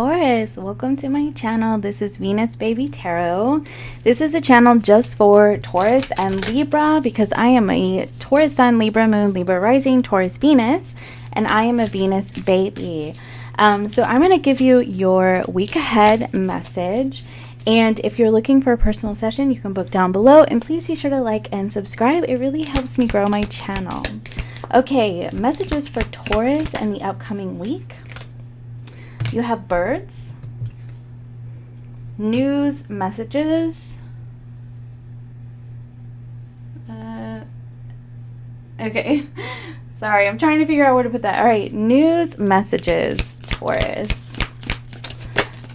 Taurus, welcome to my channel. This is Venus Baby Tarot. This is a channel just for Taurus and Libra because I am a Taurus Sun, Libra Moon, Libra Rising, Taurus Venus, and I am a Venus baby. So I'm going to give you your week ahead message. And if you're looking for a personal session, you can book down below. And please be sure to like and subscribe. It really helps me grow my channel. Okay, messages for Taurus and the upcoming week. You have birds, news, messages. Okay, sorry, I'm trying to figure out where to put that. All right, news, messages, Taurus.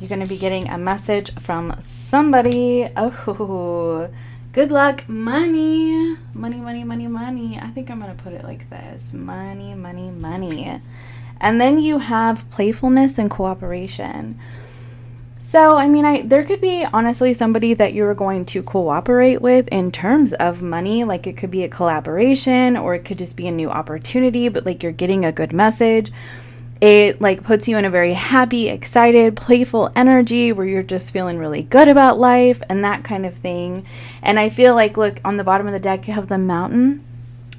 You're going to be getting a message from somebody. Oh, good luck, money. Money, money, money, money. I think I'm going to put it like this. Money, money, money. And then you have playfulness and cooperation. So, I mean, there could be honestly somebody that you're going to cooperate with in terms of money. Like it could be a collaboration or it could just be a new opportunity, but like you're getting a good message. It like puts you in a very happy, excited, playful energy where you're just feeling really good about life and that kind of thing. And I feel like, look, on the bottom of the deck, you have the mountain,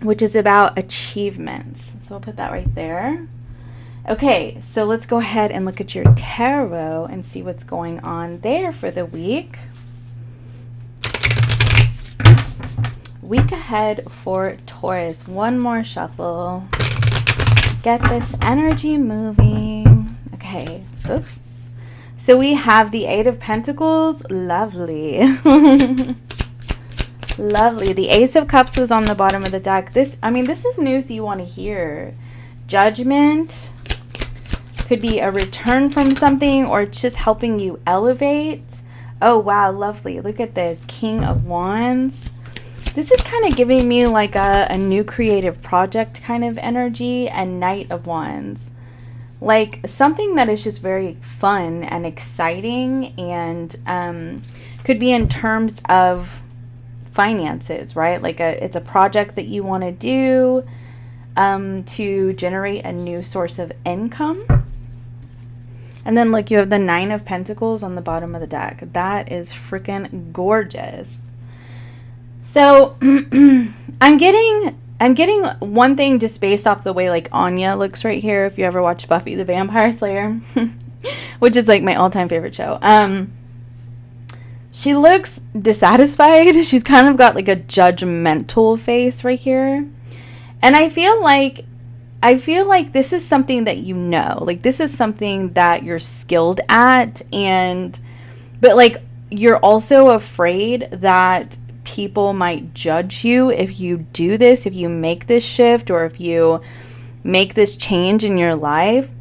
which is about achievements. So I'll put that right there. Okay, so let's go ahead and look at your tarot and see what's going on there for the week. Week ahead for Taurus. One more shuffle. Get this energy moving. Okay. Oops. So we have the Eight of Pentacles. Lovely. Lovely. The Ace of Cups was on the bottom of the deck. This is news you want to hear. Judgment. Could be a return from something or it's just helping you elevate. Oh, wow. Lovely. Look at this. King of Wands. This is kind of giving me like a new creative project kind of energy, and Knight of Wands. Like something that is just very fun and exciting and could be in terms of finances, right? Like it's a project that you want to do to generate a new source of income. And then look, you have the Nine of Pentacles on the bottom of the deck. That is freaking gorgeous. So I'm getting one thing just based off the way like Anya looks right here. If you ever watch Buffy the Vampire Slayer, which is like my all-time favorite show. She looks dissatisfied. She's kind of got like a judgmental face right here. And I feel like this is something that you know. Like this is something that you're skilled at, but like you're also afraid that people might judge you if you do this, if you make this shift, or if you make this change in your life.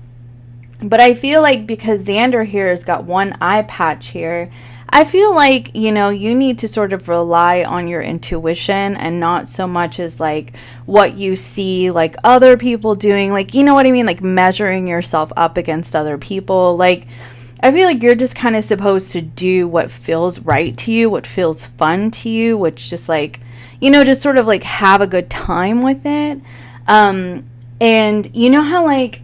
But I feel like because Xander here has got one eye patch here, I feel like, you know, you need to sort of rely on your intuition and not so much as like what you see like other people doing, like, you know what I mean? Like measuring yourself up against other people. Like, I feel like you're just kind of supposed to do what feels right to you, what feels fun to you, which just like, you know, just sort of like have a good time with it. And you know how like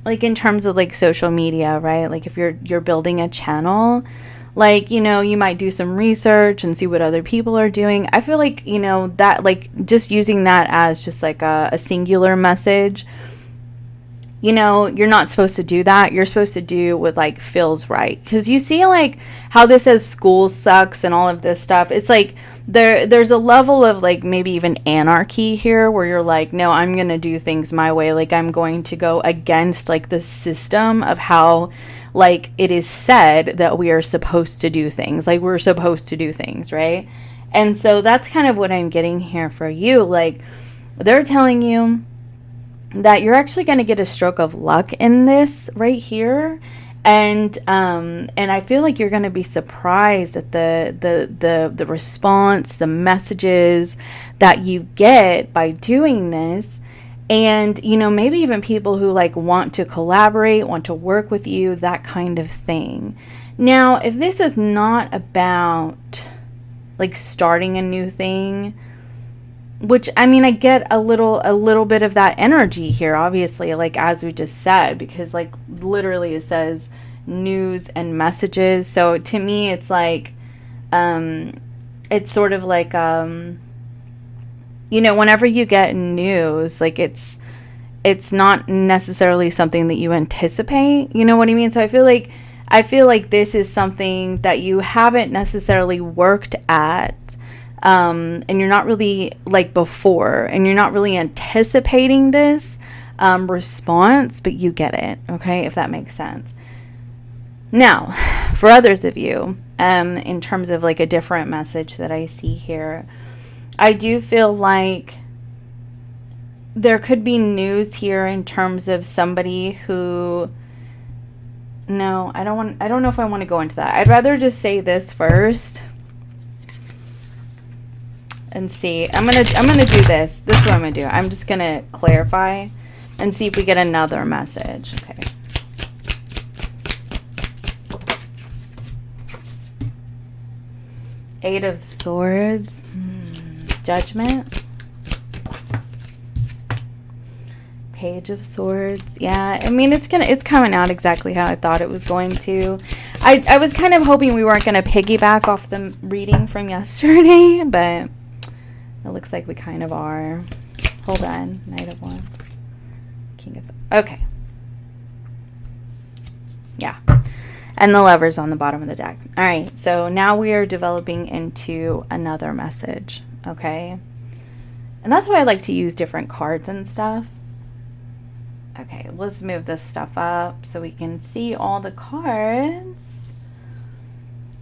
in terms of like social media, right? Like if you're building a channel, like, you know, you might do some research and see what other people are doing. I feel like, you know, that like just using that as just like a singular message, you know, you're not supposed to do that. You're supposed to do what like feels right. Because you see like how this says school sucks and all of this stuff. It's like there's a level of like maybe even anarchy here where you're like, no, I'm going to do things my way. Like I'm going to go against like the system of how like it is said that we are supposed to do things. Like we're supposed to do things, right? And so that's kind of what I'm getting here for you. Like they're telling you that you're actually going to get a stroke of luck in this right here. And I feel like you're going to be surprised at the response, the messages that you get by doing this. And, you know, maybe even people who like want to collaborate, want to work with you, that kind of thing. Now, if this is not about like starting a new thing, which, I mean, I get a little bit of that energy here, obviously, like as we just said, because like literally it says news and messages. So to me, it's like, it's sort of like, you know, whenever you get news, like it's not necessarily something that you anticipate, you know what I mean? So I feel like this is something that you haven't necessarily worked at, and you're not really like before, and you're not really anticipating this response, but you get it, okay, if that makes sense. Now, for others of you, in terms of like a different message that I see here, I do feel like there could be news here in terms of somebody who, no, I don't know if I want to go into that. I'd rather just say this first and see. I'm gonna do this. This is what I'm gonna do. I'm just gonna clarify and see if we get another message. Okay. Eight of Swords. Judgment. Page of Swords. Yeah, I mean, it's coming out exactly how I thought it was going to. I was kind of hoping we weren't going to piggyback off the reading from yesterday, but it looks like we kind of are. Hold on. Knight of Wands. King of Swords. Okay. Yeah. And the Lovers on the bottom of the deck. All right, so now we are developing into another message, okay? And that's why I like to use different cards and stuff. Okay, let's move this stuff up so we can see all the cards.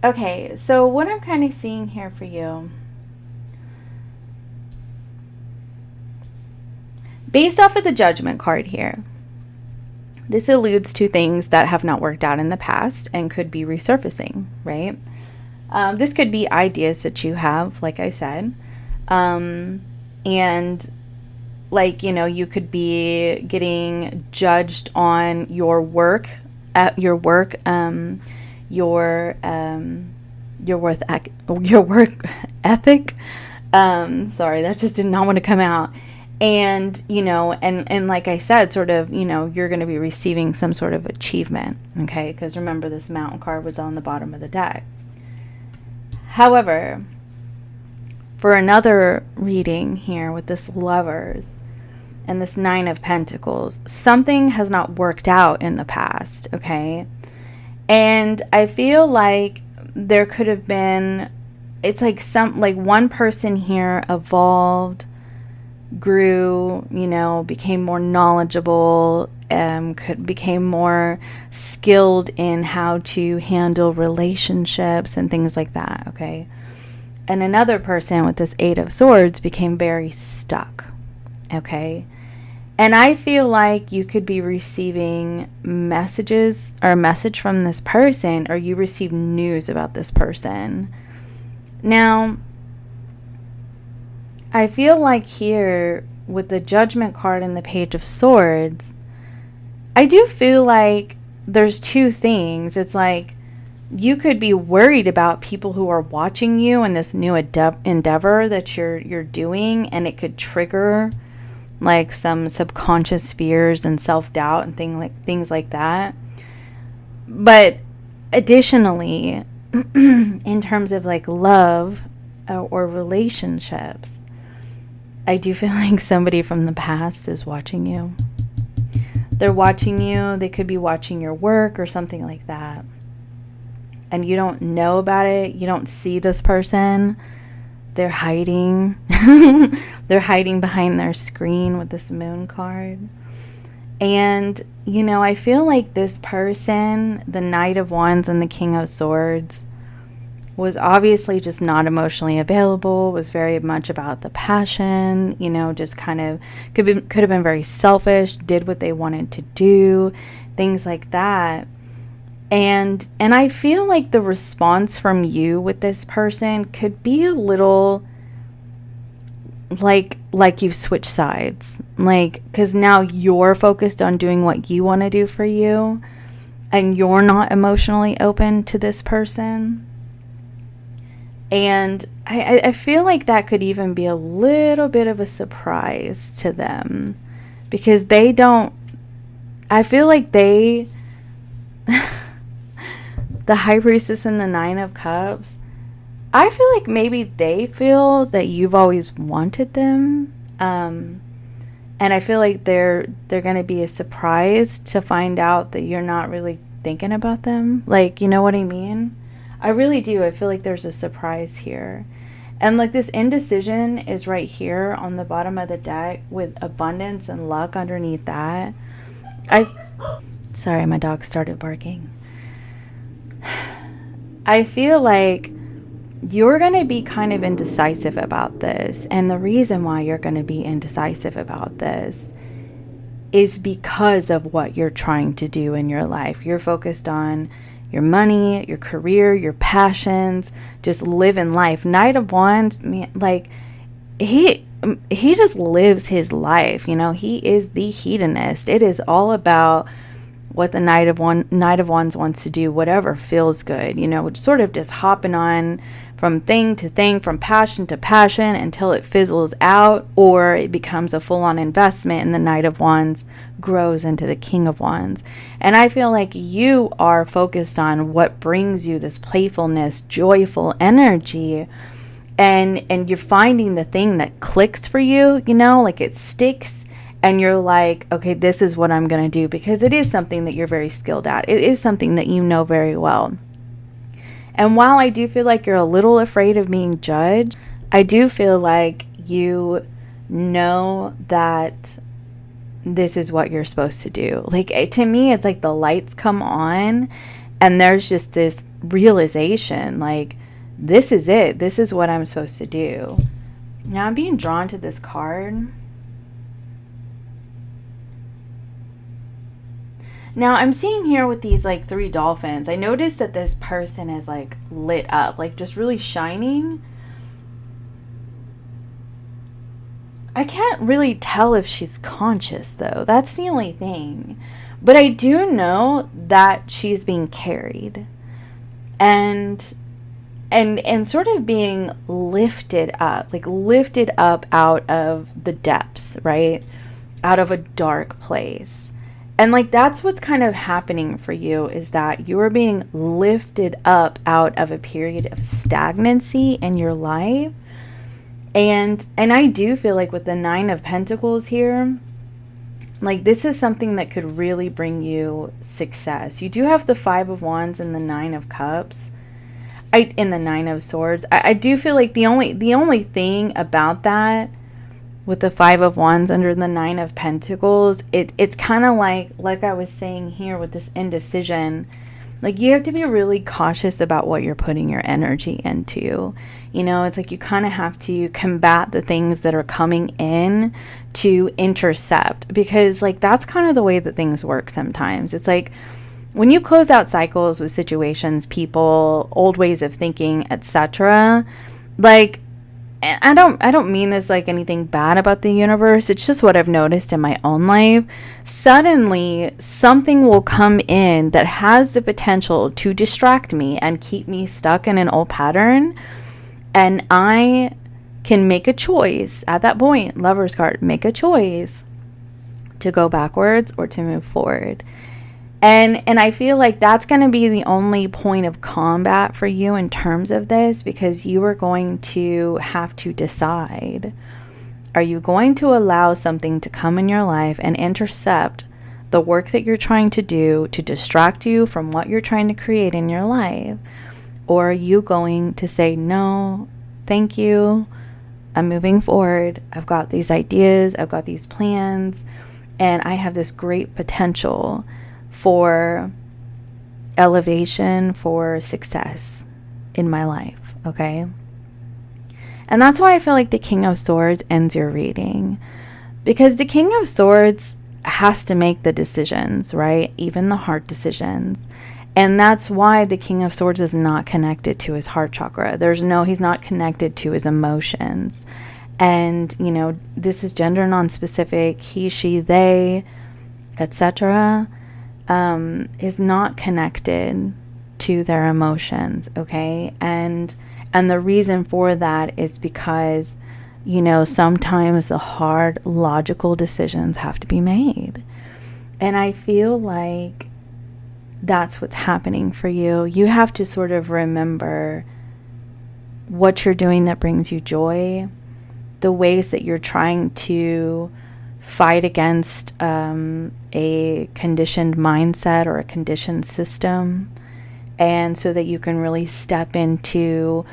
Okay, so what I'm kind of seeing here for you, based off of the Judgment card here, this alludes to things that have not worked out in the past and could be resurfacing, right? This could be ideas that you have, like I said. And like, you know, you could be getting judged on your work, your work ethic. Sorry, that just did not want to come out. And, you know, and like I said, sort of, you know, you're going to be receiving some sort of achievement, okay? Because remember, this Mountain card was on the bottom of the deck. However, for another reading here with this Lovers and this Nine of Pentacles, something has not worked out in the past, okay? And I feel like there could have been, it's like one person here evolved, grew, you know, became more knowledgeable, became more skilled in how to handle relationships and things like that, okay? And another person with this Eight of Swords became very stuck, okay? And I feel like you could be receiving messages or a message from this person, or you receive news about this person. Now, I feel like here with the Judgment card and the Page of Swords, I do feel like there's two things. It's like you could be worried about people who are watching you in this new endeavor that you're doing, and it could trigger like some subconscious fears and self-doubt and things like that. But additionally, in terms of like love or relationships, I do feel like somebody from the past is watching you. They're watching you. They could be watching your work or something like that. And you don't know about it. You don't see this person. They're hiding. They're hiding behind their screen with this Moon card. And, you know, I feel like this person, the Knight of Wands and the King of Swords, was obviously just not emotionally available, was very much about the passion, you know, just kind of could have been very selfish, did what they wanted to do, things like that. And I feel like the response from you with this person could be a little like you've switched sides, like, because now you're focused on doing what you want to do for you, and you're not emotionally open to this person. And I feel like that could even be a little bit of a surprise to them, because they don't, I feel like they, the High Priestess and the Nine of Cups, I feel like maybe they feel that you've always wanted them. And I feel like they're going to be a surprise to find out that you're not really thinking about them. Like, you know what I mean? I really do. I feel like there's a surprise here. And like this indecision is right here on the bottom of the deck with abundance and luck underneath that. Sorry, my dog started barking. I feel like you're going to be kind of indecisive about this. And the reason why you're going to be indecisive about this is because of what you're trying to do in your life. You're focused on your money, your career, your passions, just living life. Knight of Wands, man, like he just lives his life. You know, he is the hedonist. It is all about what the Knight of Wands wants to do, whatever feels good, you know, sort of just hopping on from thing to thing, from passion to passion until it fizzles out or it becomes a full-on investment and the Knight of Wands grows into the King of Wands. And I feel like you are focused on what brings you this playfulness, joyful energy, and you're finding the thing that clicks for you, you know, like it sticks. And you're like, okay, this is what I'm going to do, because it is something that you're very skilled at. It is something that you know very well. And while I do feel like you're a little afraid of being judged, I do feel like you know that this is what you're supposed to do. Like, to me, it's like the lights come on and there's just this realization, like, this is it. This is what I'm supposed to do. Now I'm being drawn to this card. Now, I'm seeing here with these, like, 3 dolphins, I noticed that this person is, like, lit up, like, just really shining. I can't really tell if she's conscious, though. That's the only thing. But I do know that she's being carried. And sort of being lifted up, like, lifted up out of the depths, right? Out of a dark place. And like that's what's kind of happening for you, is that you are being lifted up out of a period of stagnancy in your life. And I do feel like with the 9 of Pentacles here, like this is something that could really bring you success. You do have the 5 of Wands and the 9 of Cups. In the 9 of Swords. I do feel like the only thing about that, with the 5 of Wands under the 9 of Pentacles, it's kind of like I was saying here with this indecision, like you have to be really cautious about what you're putting your energy into. You know, it's like you kind of have to combat the things that are coming in to intercept, because like that's kind of the way that things work sometimes. It's like when you close out cycles with situations, people, old ways of thinking, etc., like, I don't mean this like anything bad about the universe. It's just what I've noticed in my own life. Suddenly, something will come in that has the potential to distract me and keep me stuck in an old pattern. And I can make a choice at that point. Lover's card, make a choice to go backwards or to move forward. And I feel like that's going to be the only point of combat for you in terms of this, because you are going to have to decide, are you going to allow something to come in your life and intercept the work that you're trying to do to distract you from what you're trying to create in your life? Or are you going to say, no, thank you, I'm moving forward, I've got these ideas, I've got these plans, and I have this great potential for elevation, for success in my life, okay? And that's why I feel like the King of Swords ends your reading, because the King of Swords has to make the decisions, right? Even the hard decisions. And that's why the King of Swords is not connected to his heart chakra. He's not connected to his emotions. And, you know, this is gender non-specific, he, she, they, etc., is not connected to their emotions, okay? And the reason for that is because, you know, sometimes the hard, logical decisions have to be made. And I feel like that's what's happening for you. You have to sort of remember what you're doing that brings you joy, the ways that you're trying to fight against a conditioned mindset or a conditioned system, and so that you can really step into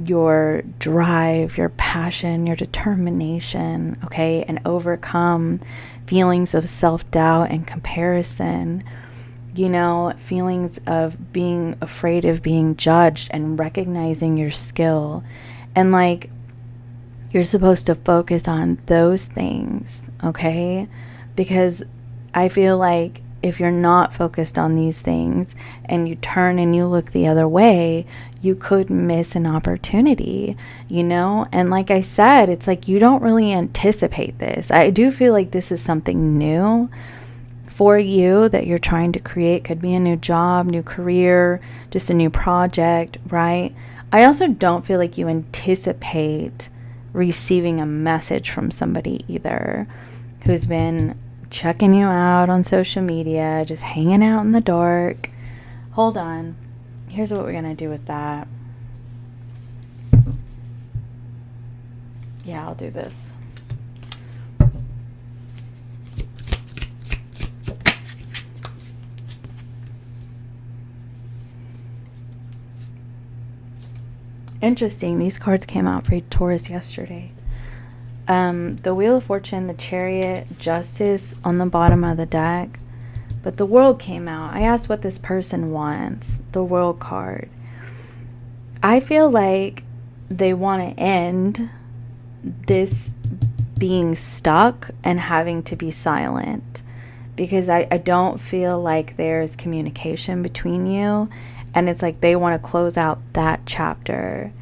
your drive, your passion, your determination, okay, and overcome feelings of self-doubt and comparison, you know, feelings of being afraid of being judged, and recognizing your skill. And like, you're supposed to focus on those things, okay? Because I feel like if you're not focused on these things and you turn and you look the other way, you could miss an opportunity, you know? And like I said, it's like you don't really anticipate this. I do feel like this is something new for you that you're trying to create. Could be a new job, new career, just a new project, right? I also don't feel like you anticipate receiving a message from somebody either who's been checking you out on social media, just hanging out in the dark. Hold on. Here's what we're going to do with that. Yeah, I'll do this. Interesting. These cards came out for Taurus yesterday. The Wheel of Fortune, the Chariot, Justice on the bottom of the deck. But the World came out. I asked what this person wants. The World card. I feel like they want to end this being stuck and having to be silent. Because I don't feel like there's communication between you. And it's like they want to close out that chapter.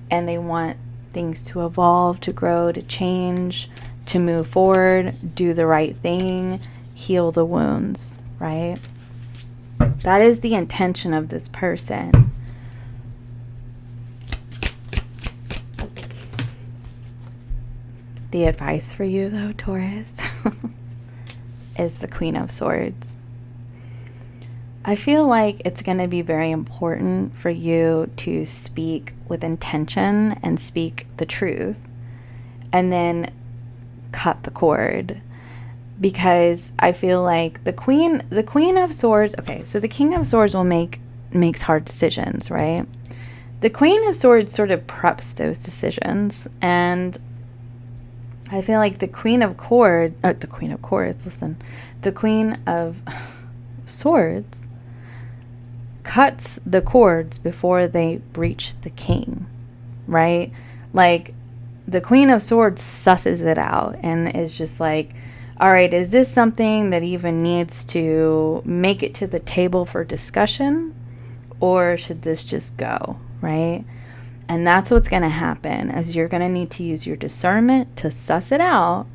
And they want things to evolve, to grow, to change, to move forward, do the right thing, heal the wounds, right? That is the intention of this person. The advice for you, though, Taurus, is the Queen of Swords. I feel like it's going to be very important for you to speak with intention and speak the truth, and then cut the cord. Because I feel like the Queen of Swords, okay, so the King of Swords makes hard decisions, right? The Queen of Swords sort of preps those decisions, and I feel like the Queen of Swords cuts the cords before they reach the king, right? Like, the Queen of Swords susses it out and is just like, all right, is this something that even needs to make it to the table for discussion, or should this just go, right? And that's what's going to happen, is you're going to need to use your discernment to suss it out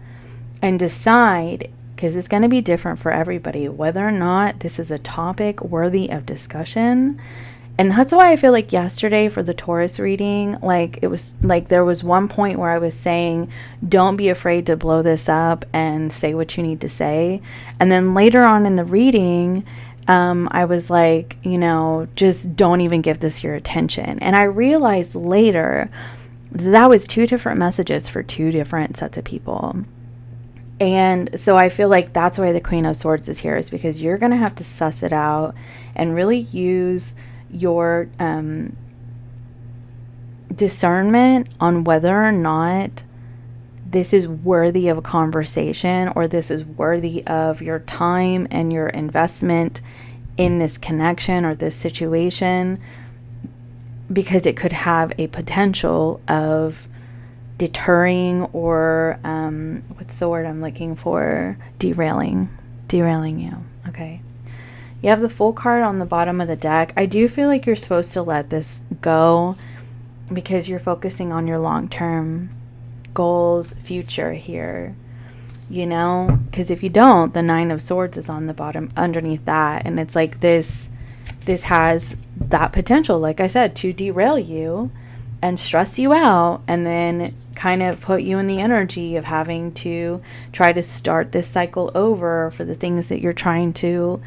and decide, because it's going to be different for everybody, whether or not this is a topic worthy of discussion. And that's why I feel like yesterday for the Taurus reading, like, it was like there was one point where I was saying, don't be afraid to blow this up and say what you need to say. And then later on in the reading, I was like, you know, just don't even give this your attention. And I realized later that was two different messages for two different sets of people. And so I feel like that's why the Queen of Swords is here, is because you're going to have to suss it out and really use your discernment on whether or not this is worthy of a conversation, or this is worthy of your time and your investment in this connection or this situation, because it could have a potential of deterring or what's the word I'm looking for? Derailing you. Okay. You have the Fool card on the bottom of the deck. I do feel like you're supposed to let this go because you're focusing on your long-term goals, future here, you know? Because if you don't, the Nine of Swords is on the bottom underneath that, and it's like this has that potential, like I said, to derail you and stress you out, and then kind of put you in the energy of having to try to start this cycle over for the things that you're trying to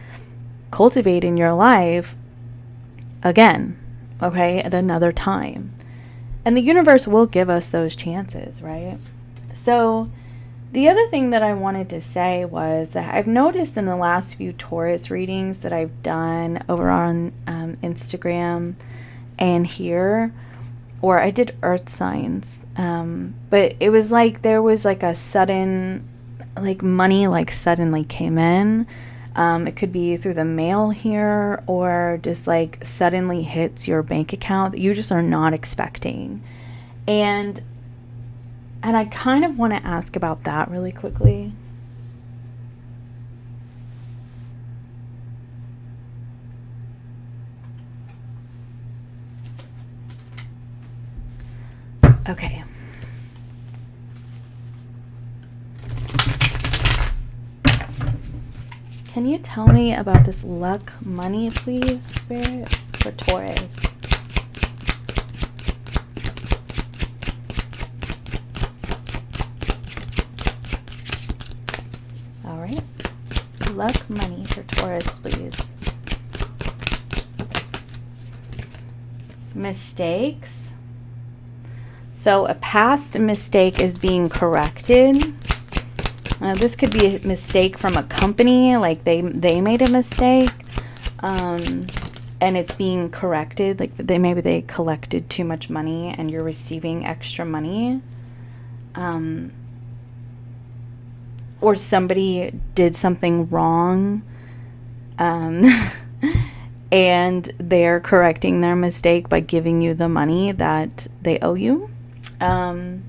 cultivate in your life again, okay, at another time. And the universe will give us those chances, right? So the other thing that I wanted to say was that I've noticed in the last few Taurus readings that I've done over on Instagram and here, or I did earth signs, but it was like there was like a sudden, like money like suddenly came in. It could be through the mail here, or just like suddenly hits your bank account that you just are not expecting. And I kind of want to ask about that really quickly. Okay. Can you tell me about this luck money, please, Spirit, for Taurus? All right. Luck money for Taurus, please. Mistakes. So a past mistake is being corrected. This could be a mistake from a company, like they made a mistake, and it's being corrected. Like maybe they collected too much money and you're receiving extra money, or somebody did something wrong, and they're correcting their mistake by giving you the money that they owe you, and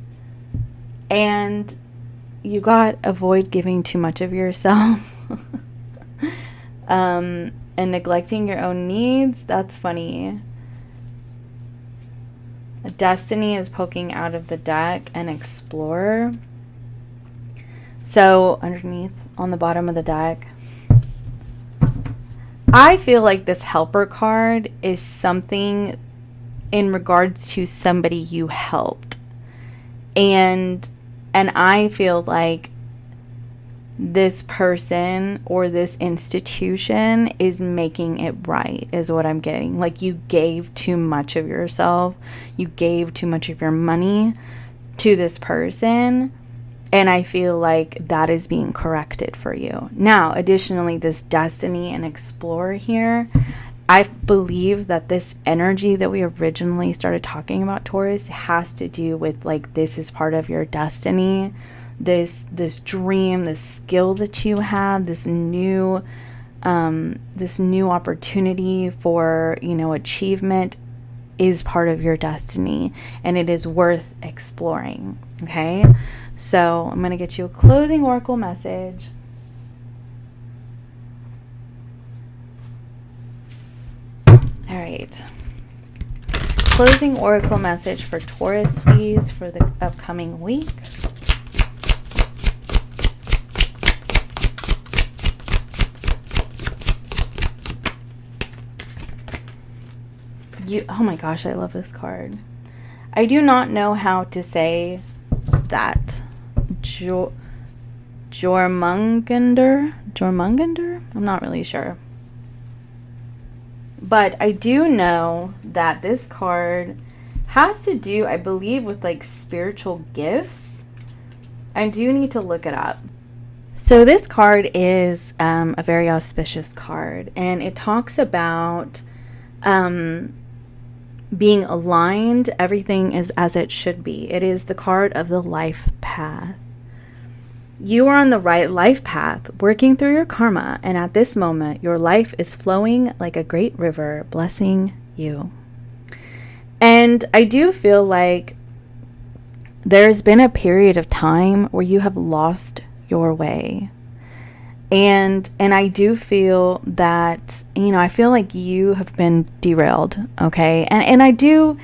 you got avoid giving too much of yourself and neglecting your own needs. That's funny. Destiny is poking out of the deck, and Explorer. So underneath on the bottom of the deck, I feel like this helper card is something in regards to somebody you helped. And I feel like this person or this institution is making it right, is what I'm getting. Like you gave too much of yourself. You gave too much of your money to this person. And I feel like that is being corrected for you. Now, additionally, this Destiny and Explorer here, I believe that this energy that we originally started talking about, Taurus, has to do with like this is part of your destiny, this dream, this skill that you have, this new opportunity for, you know, achievement is part of your destiny, and it is worth exploring. Okay, so I'm gonna get you a closing oracle message. All right. Closing oracle message for Taurus, please, for the upcoming week. Oh my gosh, I love this card. I do not know how to say that. Jormungandr? I'm not really sure. But I do know that this card has to do, I believe, with like spiritual gifts. I do need to look it up. So this card is a very auspicious card, and it talks about being aligned. Everything is as it should be. It is the card of the life path. You are on the right life path, working through your karma, and at this moment, your life is flowing like a great river, blessing you. And I do feel like there's been a period of time where you have lost your way. And I do feel that, you know, I feel like you have been derailed, okay? And I do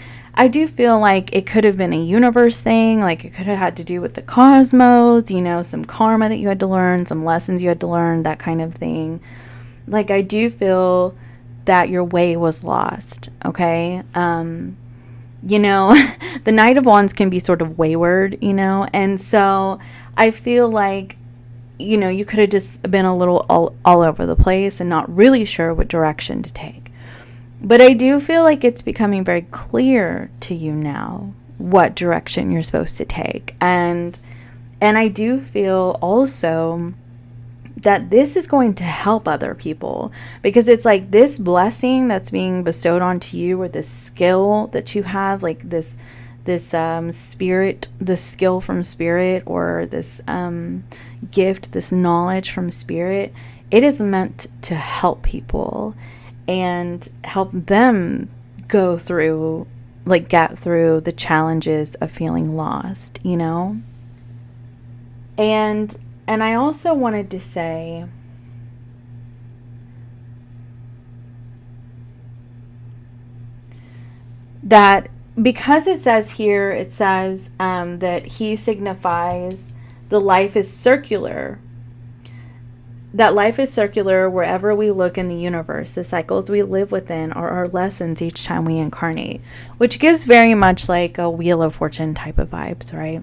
feel like it could have been a universe thing, like it could have had to do with the cosmos, you know, some karma that you had to learn, some lessons you had to learn, that kind of thing. Like I do feel that your way was lost, okay? You know, the Knight of Wands can be sort of wayward, you know, and so I feel like you know, you could have just been a little all over the place and not really sure what direction to take. But I do feel like it's becoming very clear to you now what direction you're supposed to take. And I do feel also that this is going to help other people, because it's like this blessing that's being bestowed onto you, or this skill that you have, like this spirit, this skill from spirit, or this gift, this knowledge from spirit. It is meant to help people and help them go through, like, get through the challenges of feeling lost, you know? And I also wanted to say that because it says here, it says that he signifies the life is circular. That life is circular wherever we look in the universe. The cycles we live within are our lessons each time we incarnate, which gives very much like a Wheel of Fortune type of vibes, right?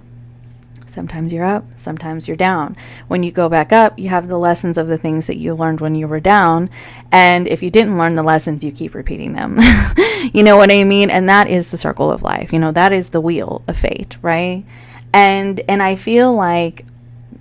Sometimes you're up, sometimes you're down. When you go back up, you have the lessons of the things that you learned when you were down. And if you didn't learn the lessons, you keep repeating them. You know what I mean? And that is the circle of life. You know, that is the wheel of fate, right? And I feel like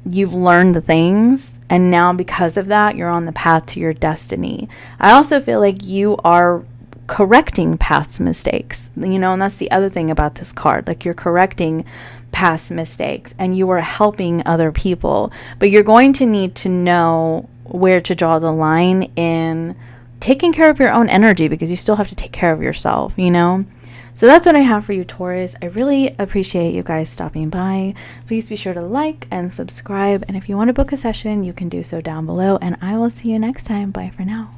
you've learned the things, and now because of that, you're on the path to your destiny. I also feel like you are correcting past mistakes, you know, and that's the other thing about this card. Like, you're correcting past mistakes and you are helping other people, but you're going to need to know where to draw the line in taking care of your own energy, because you still have to take care of yourself, you know? So that's what I have for you, Taurus. I really appreciate you guys stopping by. Please be sure to like and subscribe, and if you want to book a session, you can do so down below, and I will see you next time. Bye for now.